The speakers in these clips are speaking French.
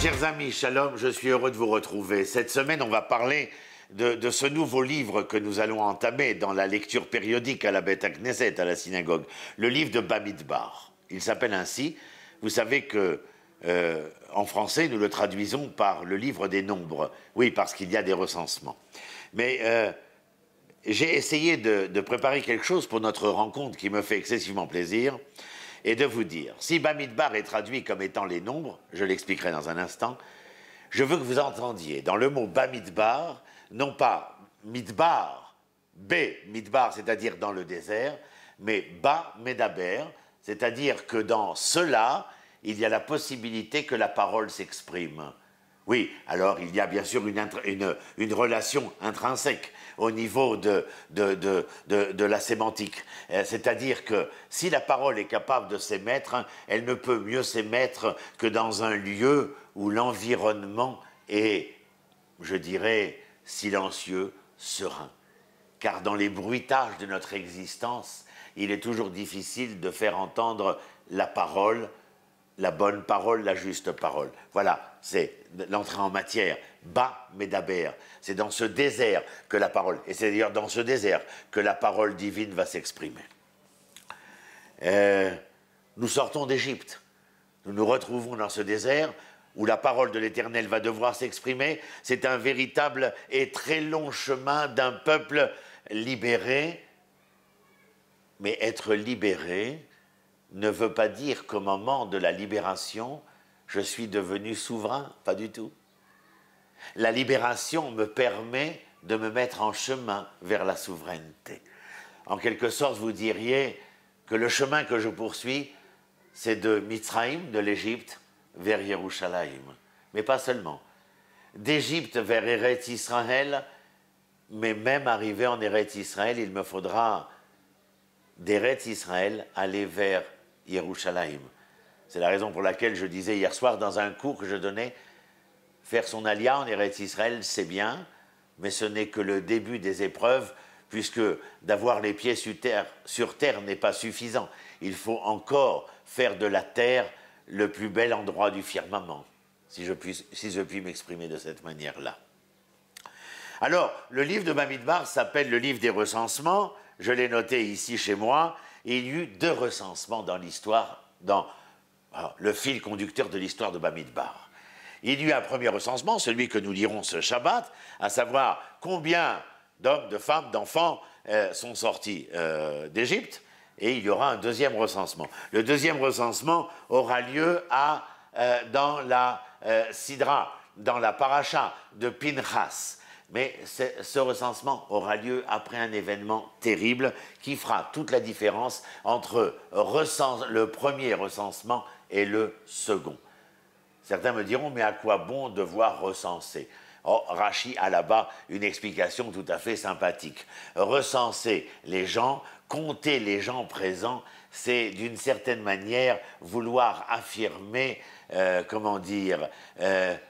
chers amis, shalom, je suis heureux de vous retrouver. Cette semaine, on va parler de ce nouveau livre que nous allons entamer dans la lecture périodique à la Beth Knesset, à la synagogue, le livre de Bamidbar. Il s'appelle ainsi. Vous savez que en français, nous le traduisons par le livre des nombres. Oui, parce qu'il y a des recensements. Mais j'ai essayé de préparer quelque chose pour notre rencontre qui me fait excessivement plaisir et de vous dire, si Bamidbar est traduit comme étant les nombres, je l'expliquerai dans un instant, je veux que vous entendiez dans le mot Bamidbar, non pas Midbar, B, Midbar, c'est-à-dire dans le désert, mais Ba Medaber, c'est-à-dire que dans cela, il y a la possibilité que la parole s'exprime. Oui, alors il y a bien sûr une relation intrinsèque au niveau de la sémantique. C'est-à-dire que si la parole est capable de s'émettre, elle ne peut mieux s'émettre que dans un lieu où l'environnement est, je dirais, silencieux, serein. Car dans les bruitages de notre existence, il est toujours difficile de faire entendre la parole, la bonne parole, la juste parole. Voilà, c'est l'entrée en matière. Ba Medaber. C'est dans ce désert que la parole, et c'est d'ailleurs dans ce désert que la parole divine va s'exprimer. Nous sortons d'Égypte. Nous nous retrouvons dans ce désert où la parole de l'Éternel va devoir s'exprimer. C'est un véritable et très long chemin d'un peuple libéré. Mais être libéré ne veut pas dire qu'au moment de la libération, je suis devenu souverain, pas du tout. La libération me permet de me mettre en chemin vers la souveraineté. En quelque sorte, vous diriez que le chemin que je poursuis, c'est de Mitzraïm, de l'Égypte, vers Yerushalayim. Mais pas seulement. D'Égypte vers Eretz Israël, mais même arrivé en Eretz Israël, il me faudra d'Eretz Israël aller vers Yerushalayim. C'est la raison pour laquelle je disais hier soir dans un cours que je donnais, faire son alia en Eretz Israël, c'est bien, mais ce n'est que le début des épreuves, puisque d'avoir les pieds sur terre n'est pas suffisant. Il faut encore faire de la terre le plus bel endroit du firmament, si je puis m'exprimer de cette manière-là. Alors, le livre de Bamidbar s'appelle le livre des recensements. Je l'ai noté ici chez moi. Et il y eut 2 recensements dans l'histoire, dans le fil conducteur de l'histoire de Bamidbar. Il y eut un premier recensement, celui que nous lirons ce Shabbat, à savoir combien d'hommes, de femmes, d'enfants sont sortis d'Égypte. Et il y aura un deuxième recensement. Le deuxième recensement aura lieu dans la Sidra, dans la paracha de Pinchas. Mais ce recensement aura lieu après un événement terrible qui fera toute la différence entre le premier recensement et le second. Certains me diront, mais à quoi bon devoir recenser? Oh, Rachi a là-bas une explication tout à fait sympathique. Recenser les gens, compter les gens présents, c'est d'une certaine manière vouloir affirmer,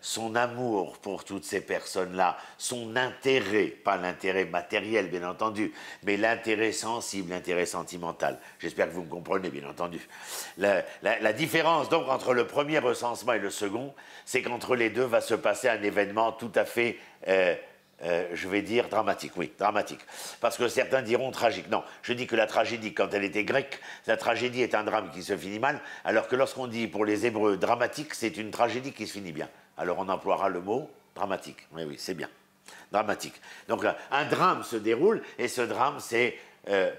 son amour pour toutes ces personnes-là, son intérêt, pas l'intérêt matériel bien entendu, mais l'intérêt sensible, l'intérêt sentimental. J'espère que vous me comprenez bien entendu. La différence donc entre le premier recensement et le second, c'est qu'entre les deux va se passer un événement tout à fait je vais dire dramatique, oui, dramatique. Parce que certains diront tragique. Non, je dis que la tragédie, quand elle était grecque, la tragédie est un drame qui se finit mal, alors que lorsqu'on dit pour les Hébreux dramatique, c'est une tragédie qui se finit bien. Alors on emploiera le mot dramatique. Oui, oui, c'est bien. Dramatique. Donc un drame se déroule, et ce drame, c'est,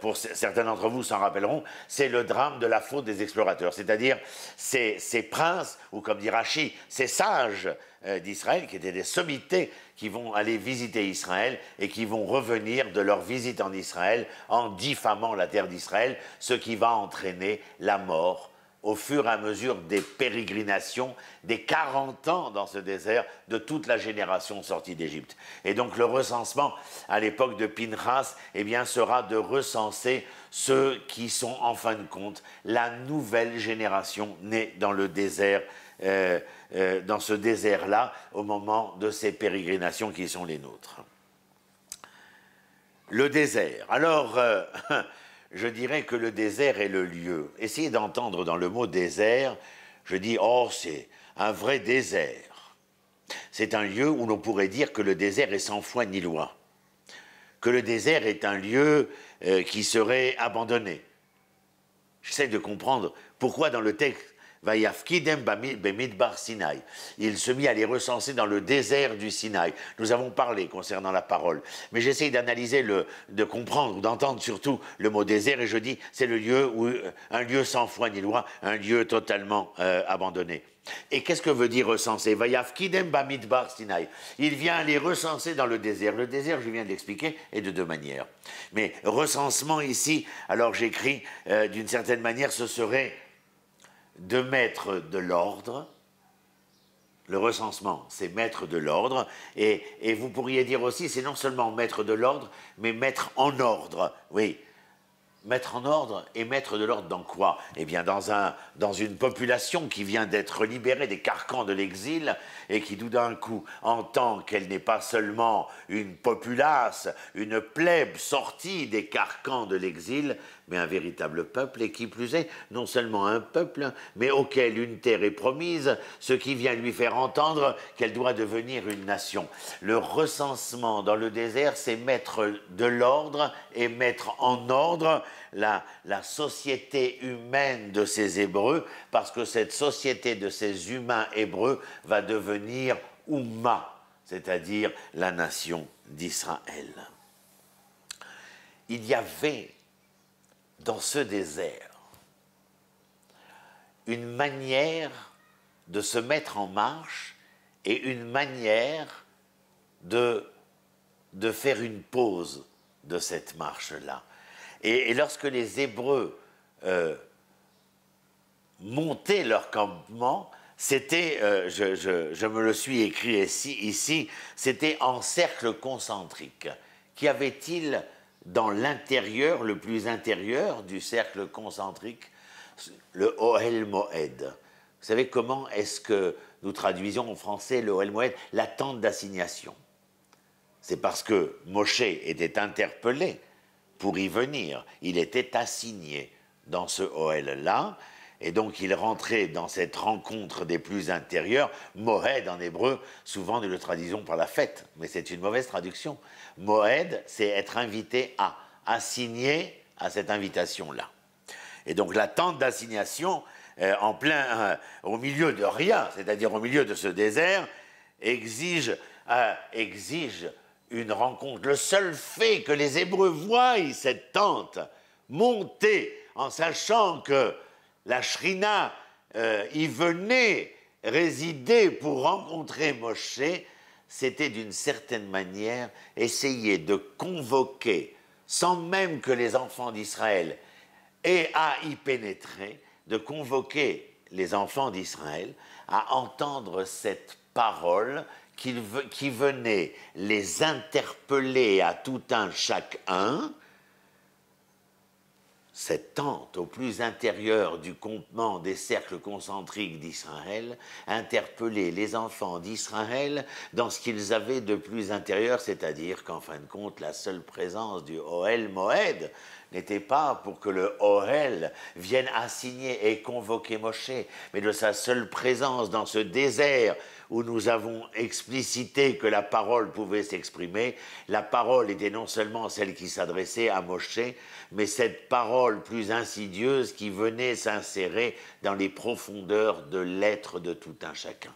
pour certains d'entre vous s'en rappelleront, c'est le drame de la faute des explorateurs. C'est-à-dire ces princes, ou comme dit Rachi, ces sages d'Israël, qui étaient des sommités, qui vont aller visiter Israël et qui vont revenir de leur visite en Israël en diffamant la terre d'Israël, ce qui va entraîner la mort au fur et à mesure des pérégrinations, des 40 ans dans ce désert, de toute la génération sortie d'Égypte. Et donc le recensement, à l'époque de Pinchas, eh bien, sera de recenser ceux qui sont, en fin de compte, la nouvelle génération née dans le désert, dans ce désert-là, au moment de ces pérégrinations qui sont les nôtres. Le désert. Alors, je dirais que le désert est le lieu. Essayez d'entendre dans le mot désert, je dis, oh, c'est un vrai désert. c'est un lieu où l'on pourrait dire que le désert est sans foi ni loi, que le désert est un lieu qui serait abandonné. J'essaie de comprendre pourquoi dans le texte Vayafkidem bemidbar Sinaï, il se mit à les recenser dans le désert du Sinaï. Nous avons parlé concernant la parole, mais j'essaie d'analyser, de comprendre ou d'entendre surtout le mot désert, et je dis c'est le lieu où un lieu sans foi ni loi, un lieu totalement abandonné. Et qu'est-ce que veut dire recenser? Vayafkidem bamidbar Sinaï. Il vient les recenser dans le désert. Le désert, je viens de l'expliquer, est de deux manières. Mais recensement ici, alors j'écris d'une certaine manière, ce serait de mettre de l'ordre. Le recensement, c'est mettre de l'ordre. Et vous pourriez dire aussi, c'est non seulement mettre de l'ordre, mais mettre en ordre. Oui. Mettre en ordre, et mettre de l'ordre dans quoi? Eh bien dans une population qui vient d'être libérée des carcans de l'exil et qui tout d'un coup entend qu'elle n'est pas seulement une populace, une plèbe sortie des carcans de l'exil, mais un véritable peuple, et qui plus est, non seulement un peuple, mais auquel une terre est promise, ce qui vient lui faire entendre qu'elle doit devenir une nation. Le recensement dans le désert, c'est mettre de l'ordre et mettre en ordre la société humaine de ces Hébreux, parce que cette société de ces humains hébreux va devenir Oumma, c'est-à-dire la nation d'Israël. Il y avait dans ce désert une manière de se mettre en marche et une manière de faire une pause de cette marche-là. Et lorsque les Hébreux montaient leur campement, c'était, je me le suis écrit ici, c'était en cercle concentrique. Qu'y avait-il dans l'intérieur, le plus intérieur du cercle concentrique? Le Ohel Moed. Vous savez comment est-ce que nous traduisons en français le Ohel Moed? La tente d'assignation. C'est parce que Moshe était interpellé pour y venir. Il était assigné dans ce Ohel-là, et donc il rentrait dans cette rencontre des plus intérieurs. Moed en hébreu, souvent nous le traduisons par la fête, mais c'est une mauvaise traduction. Moed, c'est être invité à, assigné à cette invitation-là. Et donc la tente d'assignation, en plein, au milieu de rien, c'est-à-dire au milieu de ce désert, exige une rencontre. Le seul fait que les Hébreux voient cette tente monter en sachant que la Shrina y venait résider pour rencontrer Moshe, c'était d'une certaine manière essayer de convoquer, sans même que les enfants d'Israël aient à y pénétrer, de convoquer les enfants d'Israël à entendre cette parole qui venait les interpeller à tout un chacun. Cette tente au plus intérieur du campement des cercles concentriques d'Israël interpellait les enfants d'Israël dans ce qu'ils avaient de plus intérieur, c'est-à-dire qu'en fin de compte, la seule présence du Ohel Moed n'était pas pour que le Ohel vienne assigner et convoquer Moshe, mais de sa seule présence dans ce désert où nous avons explicité que la parole pouvait s'exprimer. La parole était non seulement celle qui s'adressait à Moshe, mais cette parole plus insidieuse qui venait s'insérer dans les profondeurs de l'être de tout un chacun.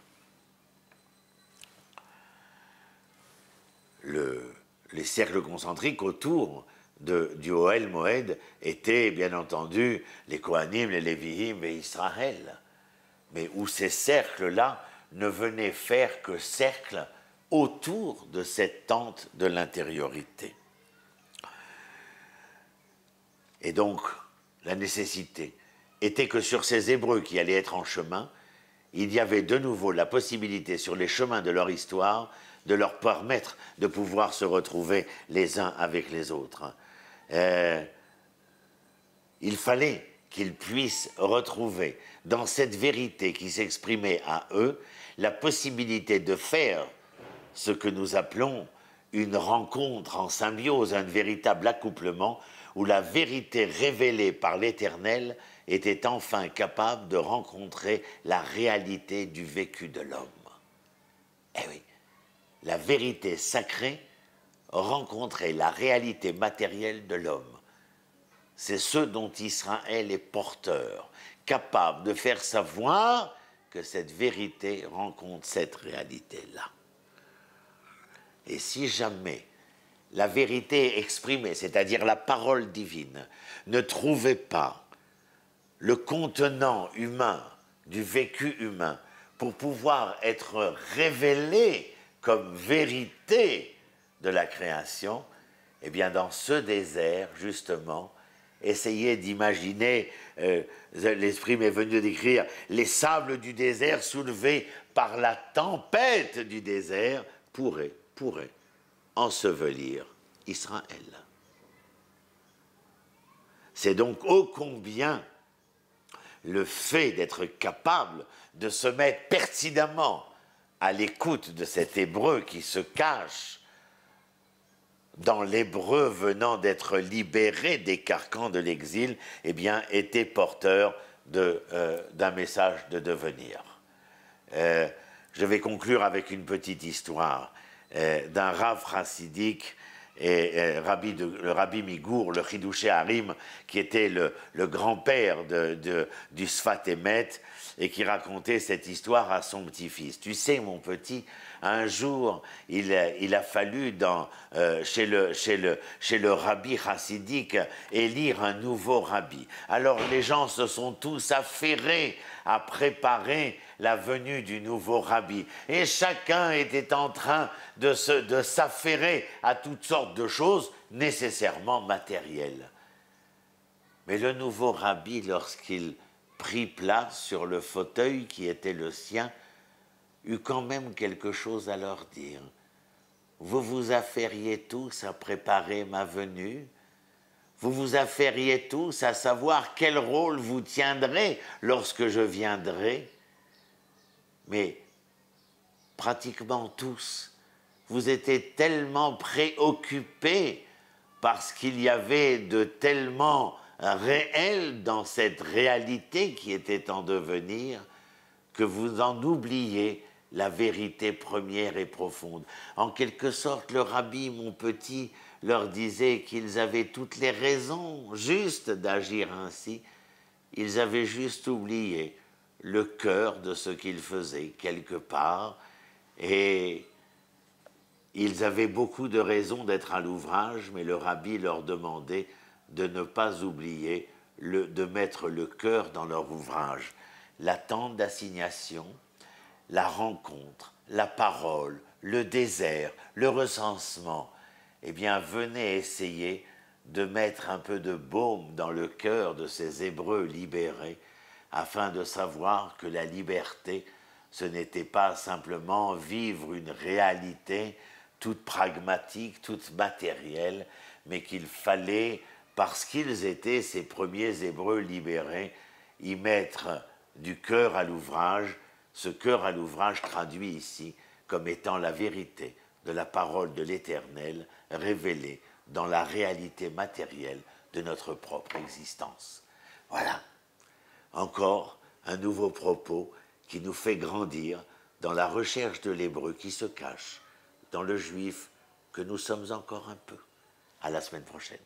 Les cercles concentriques autour du Ohel Moed étaient bien entendu les Kohanim, les Lévi'im et Israël, mais où ces cercles-là ne venaient faire que cercle autour de cette tente de l'intériorité. Et donc, la nécessité était que sur ces Hébreux qui allaient être en chemin, il y avait de nouveau la possibilité sur les chemins de leur histoire de leur permettre de pouvoir se retrouver les uns avec les autres. Il fallait qu'ils puissent retrouver dans cette vérité qui s'exprimait à eux la possibilité de faire ce que nous appelons une rencontre en symbiose, un véritable accouplement où la vérité révélée par l'Éternel était enfin capable de rencontrer la réalité du vécu de l'homme. Eh oui, la vérité sacrée rencontrer la réalité matérielle de l'homme. C'est ce dont Israël est porteur, capable de faire savoir que cette vérité rencontre cette réalité-là. Et si jamais la vérité exprimée, c'est-à-dire la parole divine, ne trouvait pas le contenant humain du vécu humain pour pouvoir être révélée comme vérité de la création, eh bien dans ce désert, justement, essayez d'imaginer, l'esprit m'est venu d'écrire, les sables du désert soulevés par la tempête du désert pourraient ensevelir Israël. C'est donc ô combien le fait d'être capable de se mettre pertinemment à l'écoute de cet hébreu qui se cache dans l'hébreu venant d'être libéré des carcans de l'exil, eh bien, était porteur d'un message de devenir. Je vais conclure avec une petite histoire d'un rav chassidique, le rabbi Migour, le Chidouché Harim, qui était le grand-père du Sfat Emet, et qui racontait cette histoire à son petit-fils. Tu sais, mon petit, un jour, il a fallu chez le rabbi chassidique élire un nouveau rabbi. Alors les gens se sont tous affairés à préparer la venue du nouveau rabbi. Et chacun était en train de s'affairer à toutes sortes de choses nécessairement matérielles. Mais le nouveau rabbi, lorsqu'il prit place sur le fauteuil qui était le sien, eut quand même quelque chose à leur dire. Vous vous affairiez tous à préparer ma venue, vous vous affairiez tous à savoir quel rôle vous tiendrez lorsque je viendrai, mais pratiquement tous, vous étiez tellement préoccupés parce qu'il y avait de tellement réel dans cette réalité qui était en devenir, que vous en oubliez la vérité première et profonde. En quelque sorte, le rabbi, mon petit, leur disait qu'ils avaient toutes les raisons justes d'agir ainsi. Ils avaient juste oublié le cœur de ce qu'ils faisaient quelque part, et ils avaient beaucoup de raisons d'être à l'ouvrage, mais le rabbi leur demandait de ne pas oublier de mettre le cœur dans leur ouvrage. L'attente d'assignation, la rencontre, la parole, le désert, le recensement, eh bien, venez essayer de mettre un peu de baume dans le cœur de ces Hébreux libérés, afin de savoir que la liberté, ce n'était pas simplement vivre une réalité toute pragmatique, toute matérielle, mais qu'il fallait, parce qu'ils étaient ces premiers Hébreux libérés, y mettre du cœur à l'ouvrage, ce cœur à l'ouvrage traduit ici comme étant la vérité de la parole de l'Éternel révélée dans la réalité matérielle de notre propre existence. Voilà, encore un nouveau propos qui nous fait grandir dans la recherche de l'hébreu qui se cache dans le juif que nous sommes encore un peu. À la semaine prochaine.